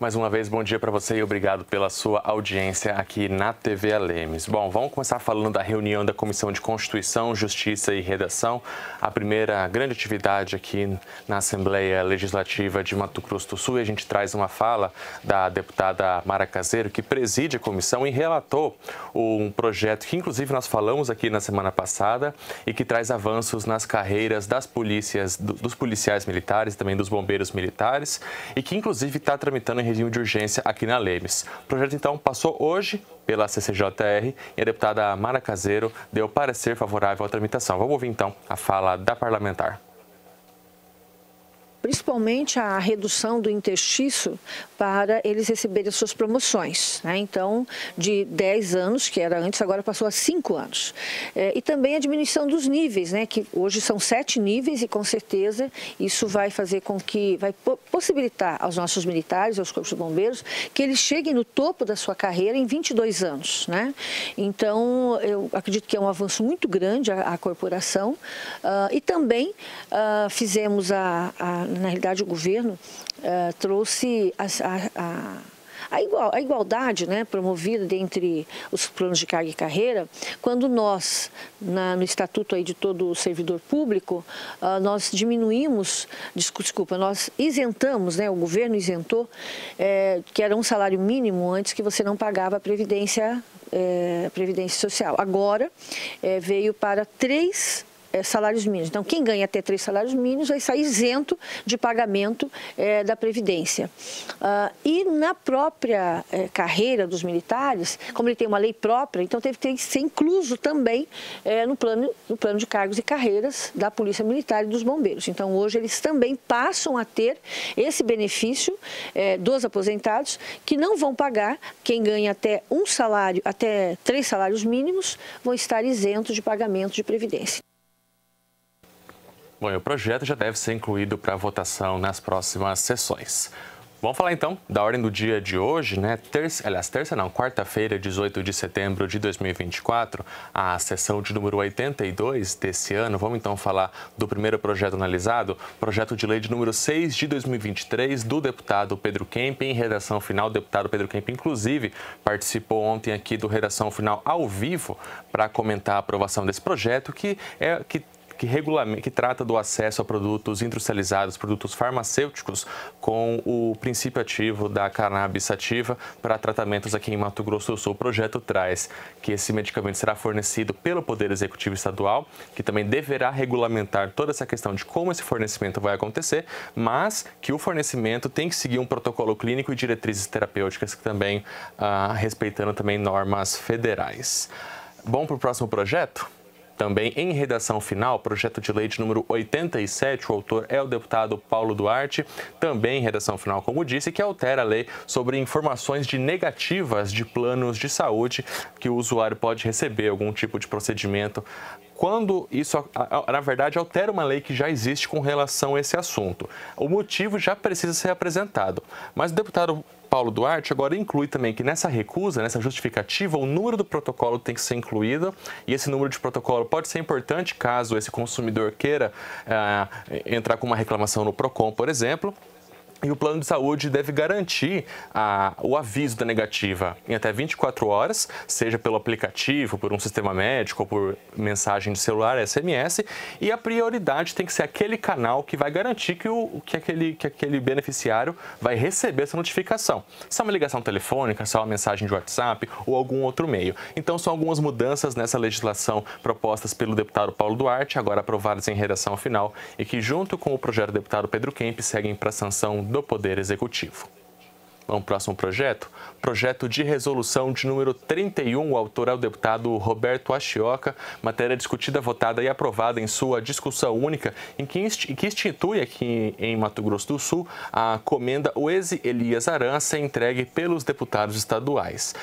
Mais uma vez, bom dia para você e obrigado pela sua audiência aqui na TV Lemes. Bom, vamos começar falando da reunião da Comissão de Constituição, Justiça e Redação, a primeira grande atividade aqui na Assembleia Legislativa de Mato Grosso do Sul. E a gente traz uma fala da deputada Mara Caseiro, que preside a comissão e relatou um projeto que, inclusive, nós falamos aqui na semana passada e que traz avanços nas carreiras das polícias, dos policiais militares e também dos bombeiros militares e que, inclusive, está tramitando em regime de urgência aqui na Lemes. O projeto, então, passou hoje pela CCJR e a deputada Mara Caseiro deu parecer favorável à tramitação. Vamos ouvir, então, a fala da parlamentar. Principalmente a redução do interstício para eles receberem as suas promoções, né? Então, de 10 anos, que era antes, agora passou a 5 anos. E também a diminuição dos níveis, né? Que hoje são 7 níveis e, com certeza, isso vai fazer com que, vai possibilitar aos nossos militares, aos corpos de bombeiros, que eles cheguem no topo da sua carreira em 22 anos, né? Então, eu acredito que é um avanço muito grande a corporação e também fizemos na realidade, o governo trouxe a igualdade, né, promovida entre os planos de carga e carreira, quando nós, no Estatuto aí de todo servidor público, nós diminuímos, nós isentamos, né, o governo isentou, que era um salário mínimo antes que você não pagava a Previdência Social. Agora, veio para 3 salários mínimos. Então, quem ganha até 3 salários mínimos vai sair isento de pagamento da Previdência. E na própria carreira dos militares, como ele tem uma lei própria, então teve que ser incluso também no plano de cargos e carreiras da Polícia Militar e dos Bombeiros. Então, hoje eles também passam a ter esse benefício dos aposentados, que não vão pagar, quem ganha até 3 salários mínimos, vão estar isentos de pagamento de Previdência. Bom, o projeto já deve ser incluído para votação nas próximas sessões. Vamos falar então da ordem do dia de hoje, né? Quarta-feira, 18 de setembro de 2024, a sessão de número 82 desse ano. Vamos então falar do primeiro projeto analisado, projeto de lei de número 6 de 2023, do deputado Pedro Kemp, em redação final. O deputado Pedro Kemp, inclusive, participou ontem aqui do Redação Final ao vivo para comentar a aprovação desse projeto, que trata do acesso a produtos industrializados, produtos farmacêuticos, com o princípio ativo da cannabis sativa para tratamentos aqui em Mato Grosso do Sul. O projeto traz que esse medicamento será fornecido pelo Poder Executivo Estadual, que também deverá regulamentar toda essa questão de como esse fornecimento vai acontecer, mas que o fornecimento tem que seguir um protocolo clínico e diretrizes terapêuticas, que também respeitando também normas federais. Bom para o próximo projeto? Também em redação final, projeto de lei de número 87, o autor é o deputado Paulo Duarte, também em redação final, como disse, que altera a lei sobre informações negativas de planos de saúde que o usuário pode receber algum tipo de procedimento, quando isso, na verdade, altera uma lei que já existe com relação a esse assunto. O motivo já precisa ser apresentado, mas o deputado Paulo Duarte agora inclui também que nessa recusa, nessa justificativa, o número do protocolo tem que ser incluído, e esse número de protocolo pode ser importante caso esse consumidor queira entrar com uma reclamação no PROCON, por exemplo. E o plano de saúde deve garantir o aviso da negativa em até 24 horas, seja pelo aplicativo, por um sistema médico ou por mensagem de celular, SMS, e a prioridade tem que ser aquele canal que vai garantir que aquele beneficiário vai receber essa notificação. Se é uma ligação telefônica, se é uma mensagem de WhatsApp ou algum outro meio. Então, são algumas mudanças nessa legislação propostas pelo deputado Paulo Duarte, agora aprovadas em redação final, e que, junto com o projeto do deputado Pedro Kemp, seguem para a sanção do Poder Executivo. Vamos ao próximo projeto? Projeto de resolução de número 31, o autor é o deputado Roberto Achioca, matéria discutida, votada e aprovada em sua discussão única, em que institui aqui em Mato Grosso do Sul a comenda Oese Elias Aran a ser entregue pelos deputados estaduais.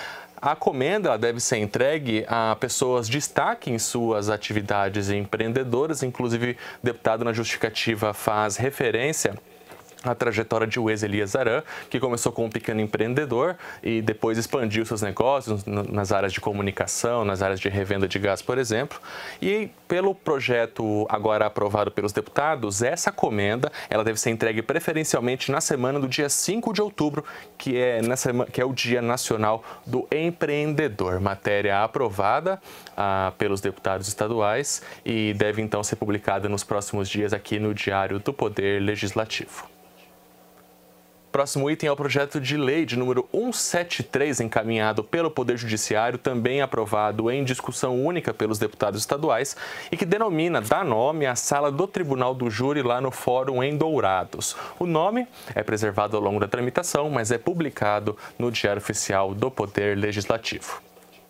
A comenda deve ser entregue a pessoas de destaque em suas atividades empreendedoras, inclusive o deputado na justificativa faz referência a trajetória de Wes Elias Aran, que começou como um pequeno empreendedor e depois expandiu seus negócios nas áreas de comunicação, nas áreas de revenda de gás, por exemplo. E pelo projeto agora aprovado pelos deputados, essa comenda ela deve ser entregue preferencialmente na semana do dia 5 de outubro, que é o Dia Nacional do Empreendedor. Matéria aprovada pelos deputados estaduais e deve então ser publicada nos próximos dias aqui no Diário do Poder Legislativo. Próximo item é o projeto de lei de número 173, encaminhado pelo Poder Judiciário, também aprovado em discussão única pelos deputados estaduais e que dá nome à sala do Tribunal do Júri lá no Fórum em Dourados. O nome é preservado ao longo da tramitação, mas é publicado no Diário Oficial do Poder Legislativo.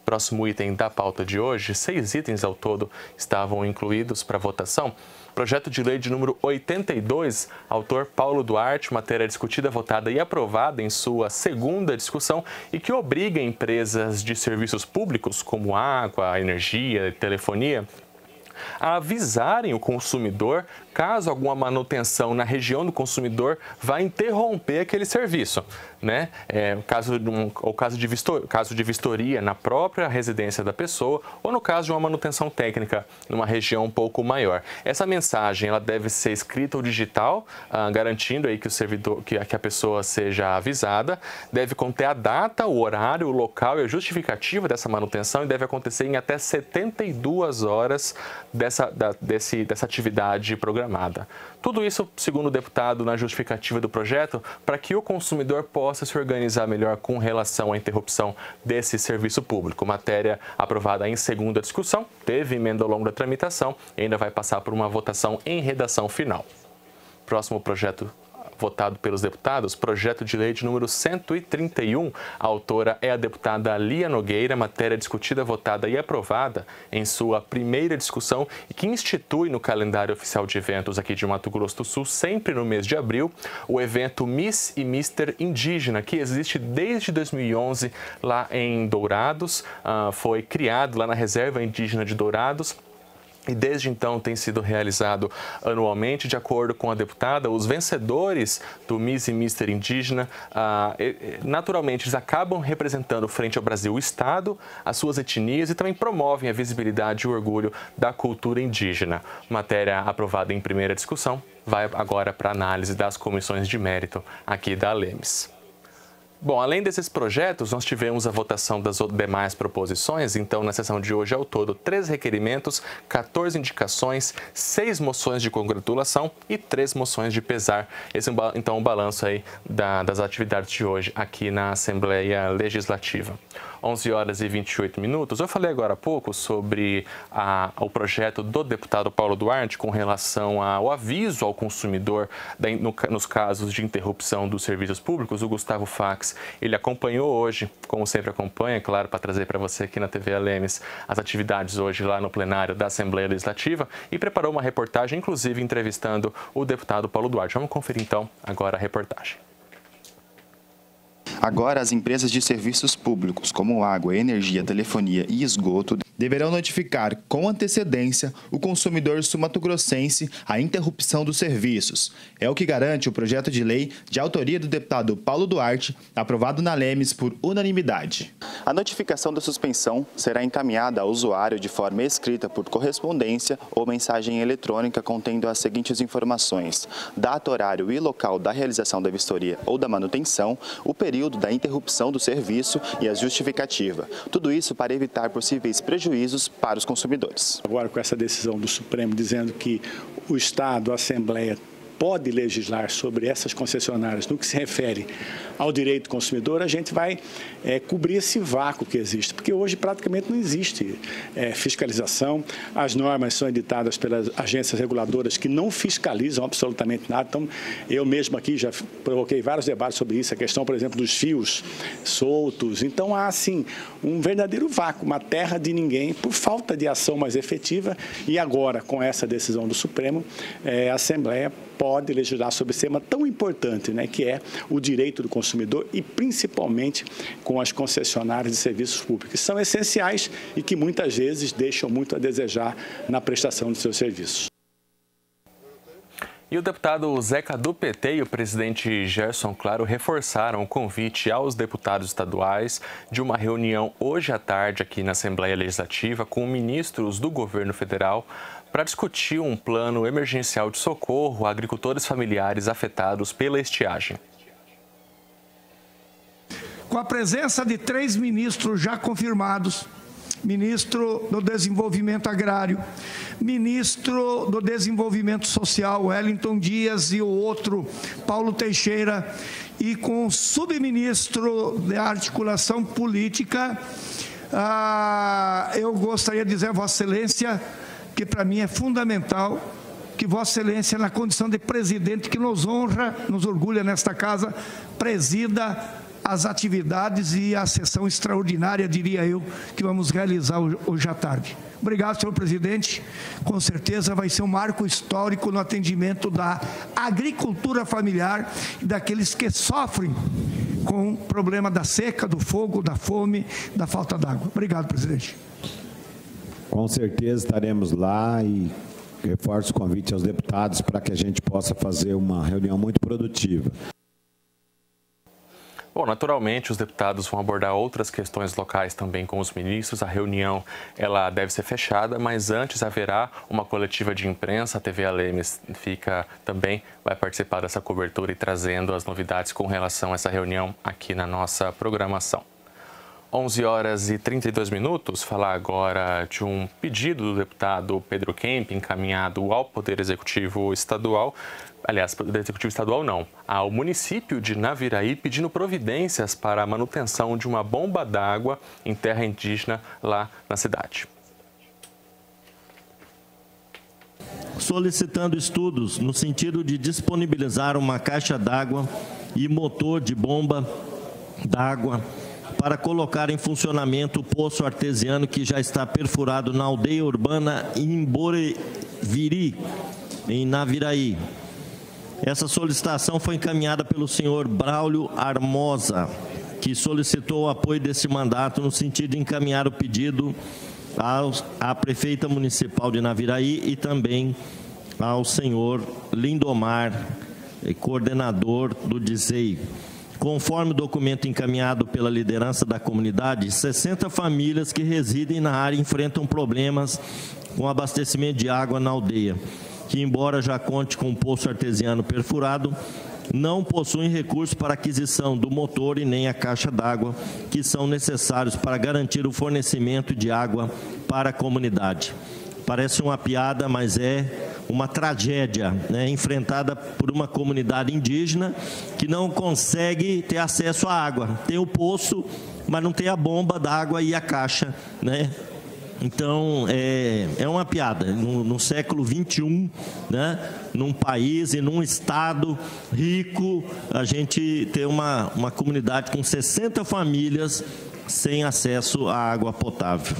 Próximo item da pauta de hoje, 6 itens ao todo estavam incluídos para votação. Projeto de lei de número 82, autor Paulo Duarte, matéria discutida, votada e aprovada em sua segunda discussão e que obriga empresas de serviços públicos como água, energia e telefonia a avisarem o consumidor caso alguma manutenção na região do consumidor vá interromper aquele serviço, né? Caso de vistoria na própria residência da pessoa ou no caso de uma manutenção técnica numa região um pouco maior. Essa mensagem ela deve ser escrita ou digital, garantindo aí que a pessoa seja avisada, deve conter a data, o horário, o local e a justificativa dessa manutenção e deve acontecer em até 72 horas dessa atividade programada. Tudo isso, segundo o deputado, na justificativa do projeto, para que o consumidor possa se organizar melhor com relação à interrupção desse serviço público. Matéria aprovada em segunda discussão, teve emenda ao longo da tramitação e ainda vai passar por uma votação em redação final. Próximo projeto votado pelos deputados, projeto de lei de número 131. A autora é a deputada Lia Nogueira, matéria discutida, votada e aprovada em sua primeira discussão e que institui no calendário oficial de eventos aqui de Mato Grosso do Sul, sempre no mês de abril, o evento Miss e Mister Indígena, que existe desde 2011 lá em Dourados, foi criado lá na Reserva Indígena de Dourados. E desde então tem sido realizado anualmente, de acordo com a deputada, os vencedores do Miss e Mister Indígena, naturalmente, eles acabam representando frente ao Brasil o Estado, as suas etnias e também promovem a visibilidade e o orgulho da cultura indígena. Matéria aprovada em primeira discussão, vai agora para análise das comissões de mérito aqui da Lemes. Bom, além desses projetos, nós tivemos a votação das demais proposições. Então, na sessão de hoje, ao todo, 3 requerimentos, 14 indicações, 6 moções de congratulação e 3 moções de pesar. Esse é, então, o balanço aí das atividades de hoje aqui na Assembleia Legislativa. 11 horas e 28 minutos. Eu falei agora há pouco sobre o projeto do deputado Paulo Duarte com relação ao aviso ao consumidor nos casos de interrupção dos serviços públicos. O Gustavo Fax, ele acompanhou hoje, como sempre acompanha, claro, para trazer para você aqui na TV Lemes as atividades hoje lá no plenário da Assembleia Legislativa e preparou uma reportagem, inclusive entrevistando o deputado Paulo Duarte. Vamos conferir então agora a reportagem. Agora, as empresas de serviços públicos, como água, energia, telefonia e esgoto, deverão notificar com antecedência o consumidor sul-mato-grossense a interrupção dos serviços. É o que garante o projeto de lei de autoria do deputado Paulo Duarte, aprovado na Lemes por unanimidade. A notificação da suspensão será encaminhada ao usuário de forma escrita por correspondência ou mensagem eletrônica contendo as seguintes informações: data, horário e local da realização da vistoria ou da manutenção, o período da interrupção do serviço e a justificativa. Tudo isso para evitar possíveis prejuízos para os consumidores. Agora, com essa decisão do Supremo dizendo que o Estado, a Assembleia, pode legislar sobre essas concessionárias no que se refere ao direito do consumidor, a gente vai cobrir esse vácuo que existe, porque hoje praticamente não existe fiscalização, as normas são editadas pelas agências reguladoras que não fiscalizam absolutamente nada. Então, eu mesmo aqui já provoquei vários debates sobre isso, a questão, por exemplo, dos fios soltos. Então, há, assim, um verdadeiro vácuo, uma terra de ninguém, por falta de ação mais efetiva. E agora, com essa decisão do Supremo, a Assembleia pode legislar sobre esse tema tão importante, né, que é o direito do consumidor e principalmente com as concessionárias de serviços públicos, que são essenciais e que muitas vezes deixam muito a desejar na prestação de seus serviços. E o deputado Zeca do PT e o presidente Gerson Claro reforçaram o convite aos deputados estaduais de uma reunião hoje à tarde aqui na Assembleia Legislativa com ministros do governo federal para discutir um plano emergencial de socorro a agricultores familiares afetados pela estiagem. Com a presença de 3 ministros já confirmados, ministro do Desenvolvimento Agrário, ministro do Desenvolvimento Social, Wellington Dias, e o outro, Paulo Teixeira, e com o subministro de Articulação Política, eu gostaria de dizer a Vossa Excelência que para mim é fundamental que Vossa Excelência, na condição de presidente que nos honra, nos orgulha nesta casa, presida as atividades e a sessão extraordinária, diria eu, que vamos realizar hoje à tarde. Obrigado, senhor presidente. Com certeza vai ser um marco histórico no atendimento da agricultura familiar e daqueles que sofrem com o problema da seca, do fogo, da fome, da falta d'água. Obrigado, presidente. Com certeza estaremos lá e reforço o convite aos deputados para que a gente possa fazer uma reunião muito produtiva. Bom, naturalmente, os deputados vão abordar outras questões locais também com os ministros. A reunião ela deve ser fechada, mas antes haverá uma coletiva de imprensa. A TV Alemes vai participar dessa cobertura e trazendo as novidades com relação a essa reunião aqui na nossa programação. 11h32, falar agora de um pedido do deputado Pedro Kemp encaminhado ao Poder Executivo Estadual, aliás, Poder Executivo Estadual não, ao município de Naviraí, pedindo providências para a manutenção de uma bomba d'água em terra indígena lá na cidade. Solicitando estudos no sentido de disponibilizar uma caixa d'água e motor de bomba d'água para colocar em funcionamento o poço artesiano que já está perfurado na aldeia urbana Imboreviri, em Naviraí. Essa solicitação foi encaminhada pelo senhor Braulio Armosa, que solicitou o apoio desse mandato no sentido de encaminhar o pedido à prefeita municipal de Naviraí e também ao senhor Lindomar, coordenador do DISEI. Conforme o documento encaminhado pela liderança da comunidade, 60 famílias que residem na área enfrentam problemas com abastecimento de água na aldeia, que, embora já conte com um poço artesiano perfurado, não possuem recursos para aquisição do motor e nem a caixa d'água, que são necessários para garantir o fornecimento de água para a comunidade. Parece uma piada, mas é uma tragédia, né, enfrentada por uma comunidade indígena que não consegue ter acesso à água. Tem o poço, mas não tem a bomba d'água e a caixa, né? Então, é uma piada. No século XXI, né, num país e num estado rico, a gente tem uma comunidade com 60 famílias sem acesso à água potável.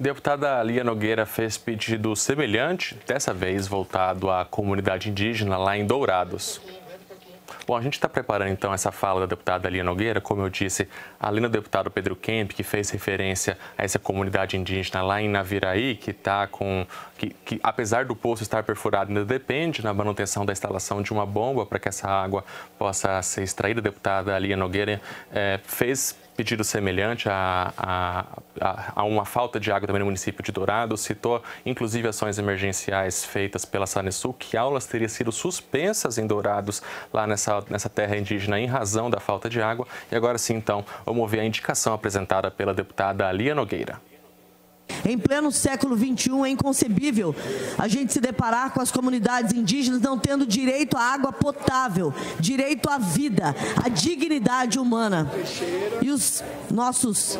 Deputada Lia Nogueira fez pedido semelhante, dessa vez voltado à comunidade indígena lá em Dourados. Bom, a gente está preparando então essa fala da deputada Lia Nogueira, como eu disse, além do deputado Pedro Kemp, que fez referência a essa comunidade indígena lá em Naviraí, que apesar do poço estar perfurado, ainda depende na manutenção da instalação de uma bomba para que essa água possa ser extraída. A deputada Lia Nogueira fez pedido semelhante a uma falta de água também no município de Dourados, citou inclusive ações emergenciais feitas pela Sanesul, que aulas teriam sido suspensas em Dourados, lá nessa terra indígena, em razão da falta de água. E agora sim, então, vamos ouvir a indicação apresentada pela deputada Lia Nogueira. Em pleno século XXI, é inconcebível a gente se deparar com as comunidades indígenas não tendo direito à água potável, direito à vida, à dignidade humana. E os nossos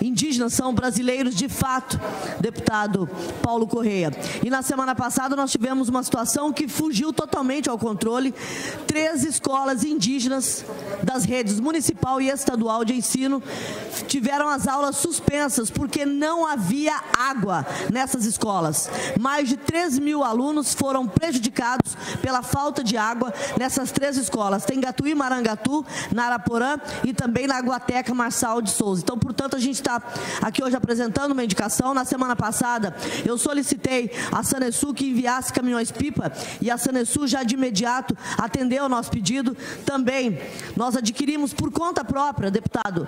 indígenas são brasileiros de fato, deputado Paulo Correia. E na semana passada nós tivemos uma situação que fugiu totalmente ao controle. 3 escolas indígenas das redes municipal e estadual de ensino tiveram as aulas suspensas porque não havia água nessas escolas. Mais de 3.000 alunos foram prejudicados pela falta de água nessas 3 escolas. Tem Gatuí, Marangatu, Naraporã e também na Guateca Marçal de Souza. Então, portanto, a gente está aqui hoje apresentando uma indicação. Na semana passada, eu solicitei à Sanesul que enviasse caminhões-pipa e a Sanesul já de imediato atendeu ao nosso pedido. Também nós adquirimos por conta própria, deputado,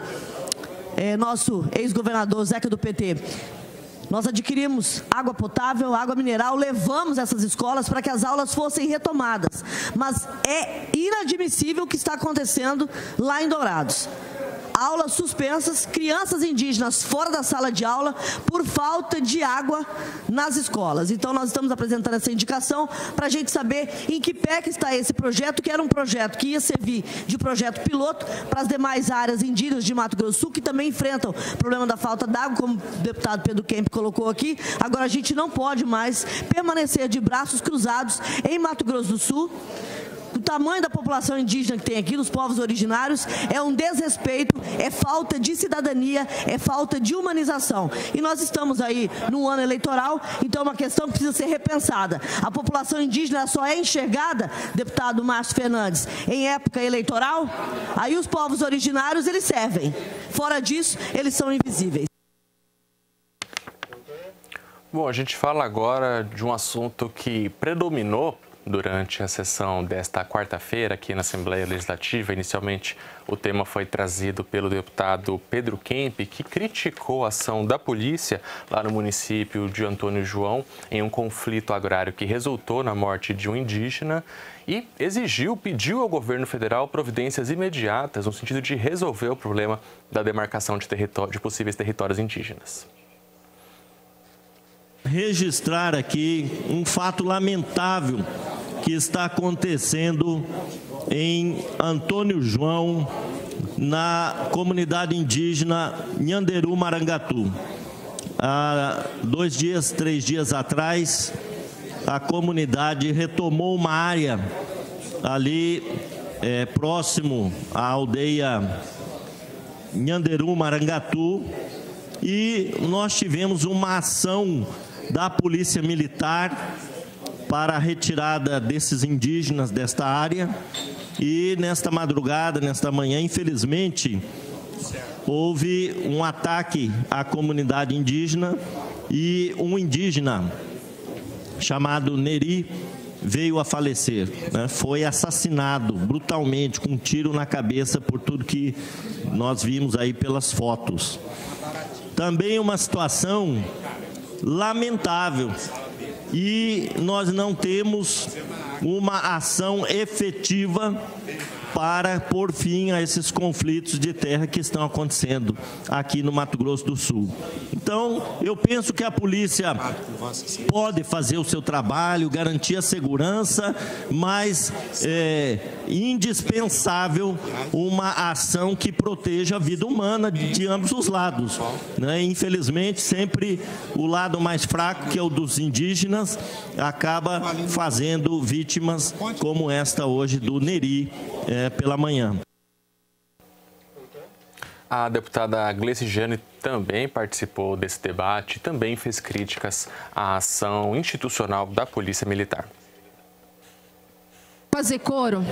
nosso ex-governador Zeca do PT, nós adquirimos água potável, água mineral, levamos essas escolas para que as aulas fossem retomadas. Mas é inadmissível o que está acontecendo lá em Dourados. Aulas suspensas, crianças indígenas fora da sala de aula por falta de água nas escolas. Então, nós estamos apresentando essa indicação para a gente saber em que pé que está esse projeto, que era um projeto que ia servir de projeto piloto para as demais áreas indígenas de Mato Grosso do Sul, que também enfrentam o problema da falta d'água, como o deputado Pedro Kemp colocou aqui. Agora, a gente não pode mais permanecer de braços cruzados em Mato Grosso do Sul. O tamanho da população indígena que tem aqui, dos povos originários, é um desrespeito, é falta de cidadania, é falta de humanização. E nós estamos aí no ano eleitoral, então é uma questão que precisa ser repensada. A população indígena só é enxergada, deputado Márcio Fernandes, em época eleitoral, aí os povos originários, eles servem. Fora disso, eles são invisíveis. Bom, a gente fala agora de um assunto que predominou durante a sessão desta quarta-feira aqui na Assembleia Legislativa. Inicialmente, o tema foi trazido pelo deputado Pedro Kemp, que criticou a ação da polícia lá no município de Antônio João em um conflito agrário que resultou na morte de um indígena e pediu ao governo federal providências imediatas no sentido de resolver o problema da demarcação de possíveis territórios indígenas. Registrar aqui um fato lamentável que está acontecendo em Antônio João, na comunidade indígena Nhanderu Marangatu. Há 3 dias atrás, a comunidade retomou uma área ali próximo à aldeia Nhanderu Marangatu e nós tivemos uma ação da Polícia Militar para a retirada desses indígenas desta área. E nesta madrugada, nesta manhã, infelizmente, houve um ataque à comunidade indígena e um indígena chamado Neri veio a falecer, né? Foi assassinado brutalmente com um tiro na cabeça, por tudo que nós vimos aí pelas fotos. Também uma situação lamentável e nós não temos uma ação efetiva para pôr fim a esses conflitos de terra que estão acontecendo aqui no Mato Grosso do Sul. Então, eu penso que a polícia pode fazer o seu trabalho, garantir a segurança, mas é indispensável uma ação que proteja a vida humana de ambos os lados, né? Infelizmente, sempre o lado mais fraco, que é o dos indígenas, acaba fazendo vítimas como esta hoje do Neri, pela manhã. A deputada Gleice Jane também participou desse debate, também fez críticas à ação institucional da Polícia Militar. Fazer coro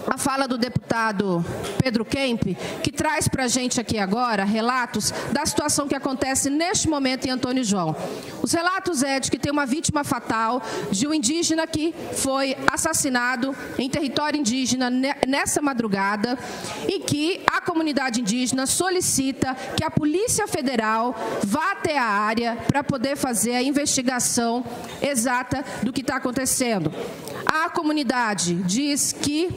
a fala do deputado Pedro Kemp, que traz para a gente aqui agora relatos da situação que acontece neste momento em Antônio João. Os relatos é de que tem uma vítima fatal de um indígena que foi assassinado em território indígena nessa madrugada e que a comunidade indígena solicita que a Polícia Federal vá até a área para poder fazer a investigação exata do que está acontecendo. A comunidade diz que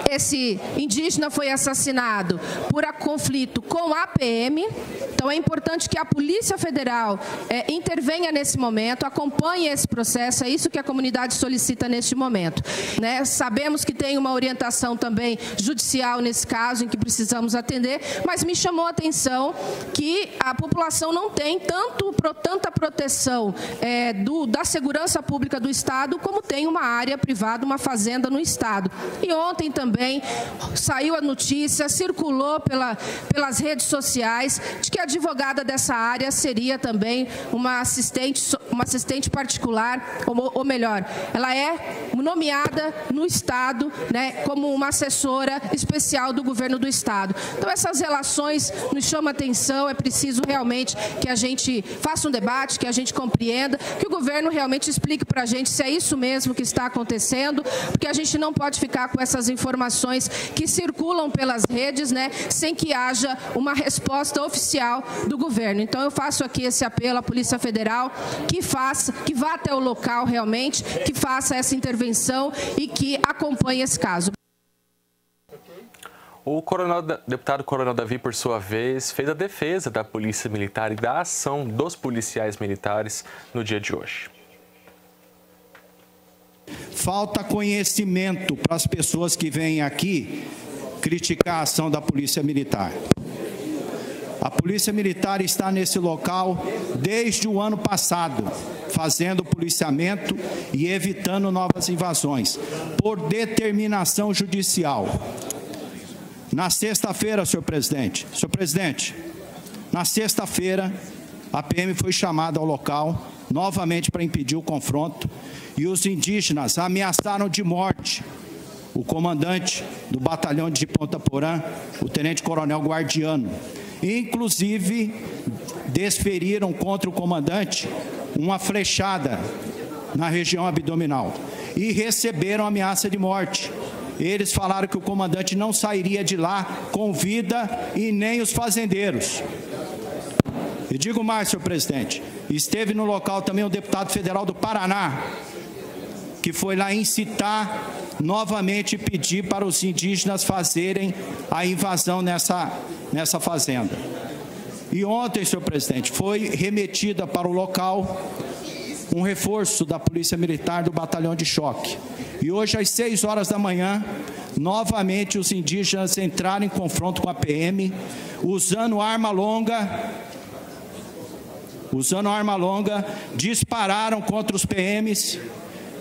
esse indígena foi assassinado por conflito com a PM, então é importante que a Polícia Federal intervenha nesse momento, acompanhe esse processo, é isso que a comunidade solicita neste momento, né? Sabemos que tem uma orientação também judicial nesse caso, em que precisamos atender, mas me chamou a atenção que a população não tem tanta proteção proteção da segurança pública do Estado, como tem uma área privada, uma fazenda no Estado. E ontem também saiu a notícia, circulou pelas redes sociais, de que a advogada dessa área seria também uma assistente particular, ou melhor, ela é nomeada no Estado, né, como uma assessora especial do governo do Estado. Então, essas relações nos chamam a atenção, é preciso realmente que a gente faça um debate, que a gente compreenda, que o governo realmente explique para a gente se é isso mesmo que está acontecendo, porque a gente não pode ficar com essas informações que circulam pelas redes, né, sem que haja uma resposta oficial do governo. Então, eu faço aqui esse apelo à Polícia Federal que vá até o local realmente, que faça essa intervenção e que acompanhe esse caso. O deputado Coronel Davi, por sua vez, fez a defesa da Polícia Militar e da ação dos policiais militares no dia de hoje. Falta conhecimento para as pessoas que vêm aqui criticar a ação da Polícia Militar. A Polícia Militar está nesse local desde o ano passado, fazendo policiamento e evitando novas invasões, por determinação judicial. Na sexta-feira, senhor presidente, na sexta-feira, a PM foi chamada ao local, novamente para impedir o confronto, e os indígenas ameaçaram de morte o comandante do batalhão de Ponta Porã, o tenente-coronel Guardiano. Inclusive, desferiram contra o comandante uma flechada na região abdominal e receberam ameaça de morte. Eles falaram que o comandante não sairia de lá com vida e nem os fazendeiros. E digo mais, senhor presidente, esteve no local também o deputado federal do Paraná, que foi lá incitar novamente e pedir para os indígenas fazerem a invasão nessa fazenda. E ontem, senhor presidente, foi remetida para o local um reforço da Polícia Militar do Batalhão de Choque. E hoje, às 6 horas da manhã, novamente os indígenas entraram em confronto com a PM, usando arma longa, dispararam contra os PMs,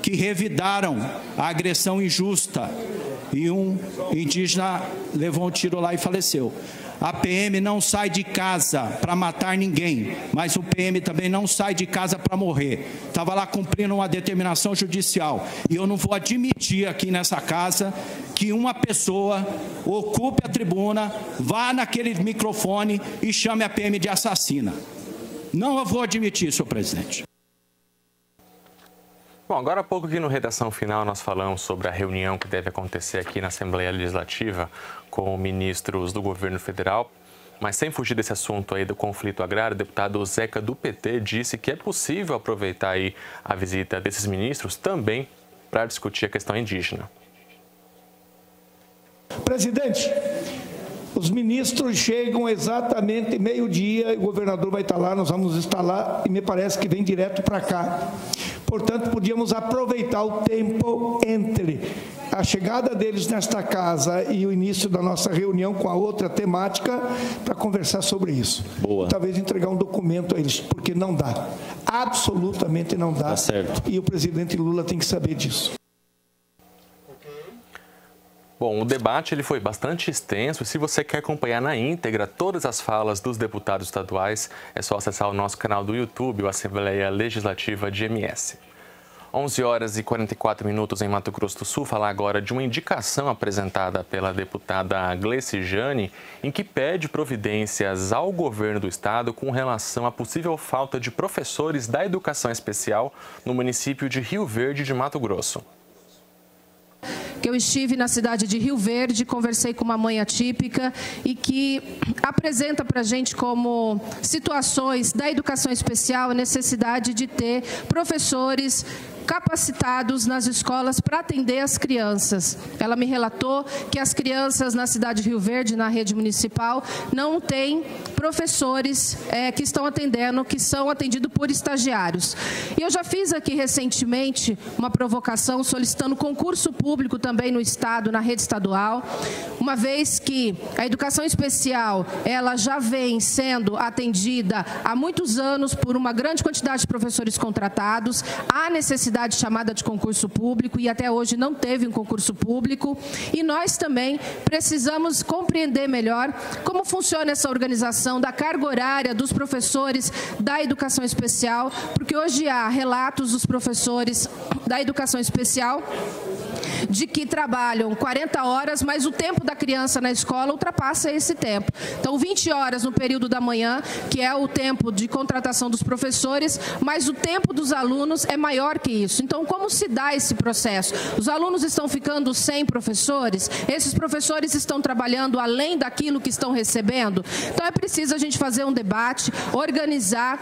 que revidaram a agressão injusta, e um indígena levou um tiro lá e faleceu. A PM não sai de casa para matar ninguém, mas o PM também não sai de casa para morrer. Estava lá cumprindo uma determinação judicial. E eu não vou admitir aqui nessa casa que uma pessoa ocupe a tribuna, vá naquele microfone e chame a PM de assassina. Não vou admitir, senhor presidente. Bom, agora há pouco aqui no Redação Final nós falamos sobre a reunião que deve acontecer aqui na Assembleia Legislativa com ministros do governo federal, mas sem fugir desse assunto aí do conflito agrário, o deputado Zeca do PT disse que é possível aproveitar aí a visita desses ministros também para discutir a questão indígena. Presidente, os ministros chegam exatamente meio-dia, o governador vai estar lá, nós vamos estar lá e me parece que vem direto para cá. Portanto, podíamos aproveitar o tempo entre a chegada deles nesta casa e o início da nossa reunião com a outra temática para conversar sobre isso. Boa. Talvez entregar um documento a eles, porque não dá. Absolutamente não dá. Tá certo. E o presidente Lula tem que saber disso. Bom, o debate ele foi bastante extenso e se você quer acompanhar na íntegra todas as falas dos deputados estaduais, é só acessar o nosso canal do YouTube, o Assembleia Legislativa de MS. 11 horas e 44 minutos em Mato Grosso do Sul. Falar agora de uma indicação apresentada pela deputada Gleice Jane, em que pede providências ao governo do estado com relação à possível falta de professores da educação especial no município de Rio Verde de Mato Grosso. Que eu estive na cidade de Rio Verde, conversei com uma mãe atípica e que apresenta para a gente como situações da educação especial a necessidade de ter professores capacitados nas escolas para atender as crianças. Ela me relatou que as crianças na cidade de Rio Verde, na rede municipal, não têm professores que estão atendendo, que são atendidos por estagiários. E eu já fiz aqui recentemente uma provocação solicitando concurso público também no estado, na rede estadual, uma vez que a educação especial, ela já vem sendo atendida há muitos anos por uma grande quantidade de professores contratados, há necessidade chamada de concurso público e até hoje não teve um concurso público, e nós também precisamos compreender melhor como funciona essa organização da carga horária dos professores da educação especial, porque hoje há relatos dos professores da educação especial de que trabalham 40 horas, mas o tempo da criança na escola ultrapassa esse tempo. Então, 20 horas no período da manhã, que é o tempo de contratação dos professores, mas o tempo dos alunos é maior que isso. Então, como se dá esse processo? Os alunos estão ficando sem professores? Esses professores estão trabalhando além daquilo que estão recebendo? Então, é preciso a gente fazer um debate, organizar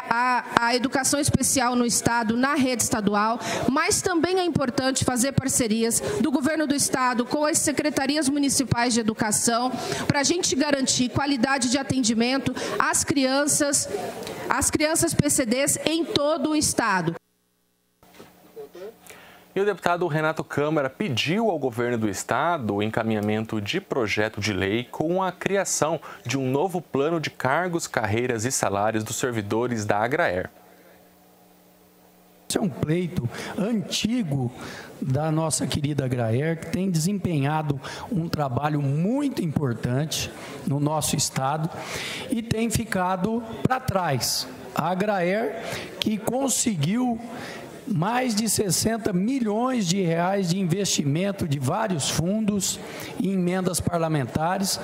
a educação especial no Estado, na rede estadual, mas também é importante fazer parcerias do governo do Estado com as secretarias municipais de educação para a gente garantir qualidade de atendimento às crianças PCDs em todo o Estado. E o deputado Renato Câmara pediu ao governo do Estado o encaminhamento de projeto de lei com a criação de um novo plano de cargos, carreiras e salários dos servidores da Agraer. Esse é um pleito antigo da nossa querida Agraer, que tem desempenhado um trabalho muito importante no nosso estado e tem ficado para trás. A Agraer, que conseguiu mais de 60 milhões de reais de investimento de vários fundos e emendas parlamentares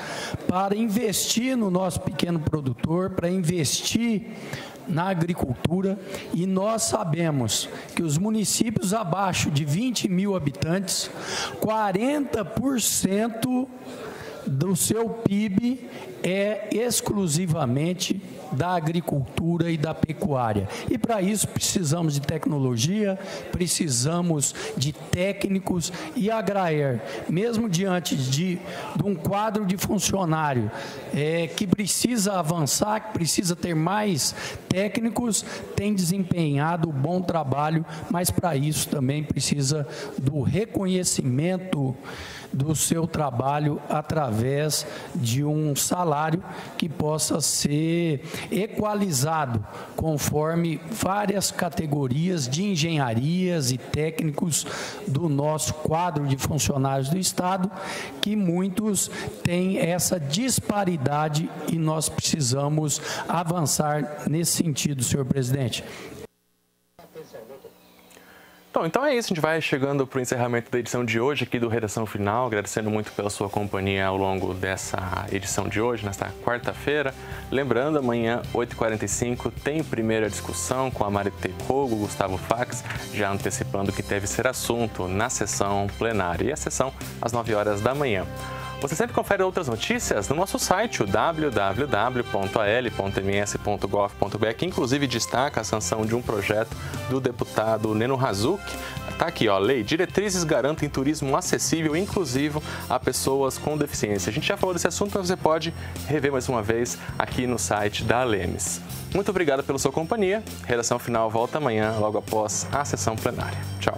para investir no nosso pequeno produtor, para investir na agricultura, e nós sabemos que os municípios abaixo de 20 mil habitantes, 40% do seu PIB é exclusivamente da agricultura e da pecuária. E para isso precisamos de tecnologia, precisamos de técnicos, e a Agraer, mesmo diante de um quadro de funcionário que precisa avançar, que precisa ter mais técnicos, tem desempenhado um bom trabalho, mas para isso também precisa do reconhecimento do seu trabalho através de um salário que possa ser equalizado conforme várias categorias de engenharias e técnicos do nosso quadro de funcionários do Estado, que muitos têm essa disparidade e nós precisamos avançar nesse sentido, senhor presidente. Então é isso, a gente vai chegando para o encerramento da edição de hoje aqui do Redação Final, agradecendo muito pela sua companhia ao longo dessa edição de hoje, nesta quarta-feira. Lembrando, amanhã, 8h45, tem primeira discussão com a Maritê Kogo, Gustavo Fax, já antecipando o que deve ser assunto na sessão plenária. E a sessão às 9 horas da manhã. Você sempre confere outras notícias no nosso site, o www.al.ms.gov.br, que inclusive destaca a sanção de um projeto do deputado Neno Razuc. Está aqui, ó, lei, diretrizes garantem turismo acessível e inclusivo a pessoas com deficiência. A gente já falou desse assunto, mas você pode rever mais uma vez aqui no site da Alemes. Muito obrigado pela sua companhia. Redação Final volta amanhã, logo após a sessão plenária. Tchau.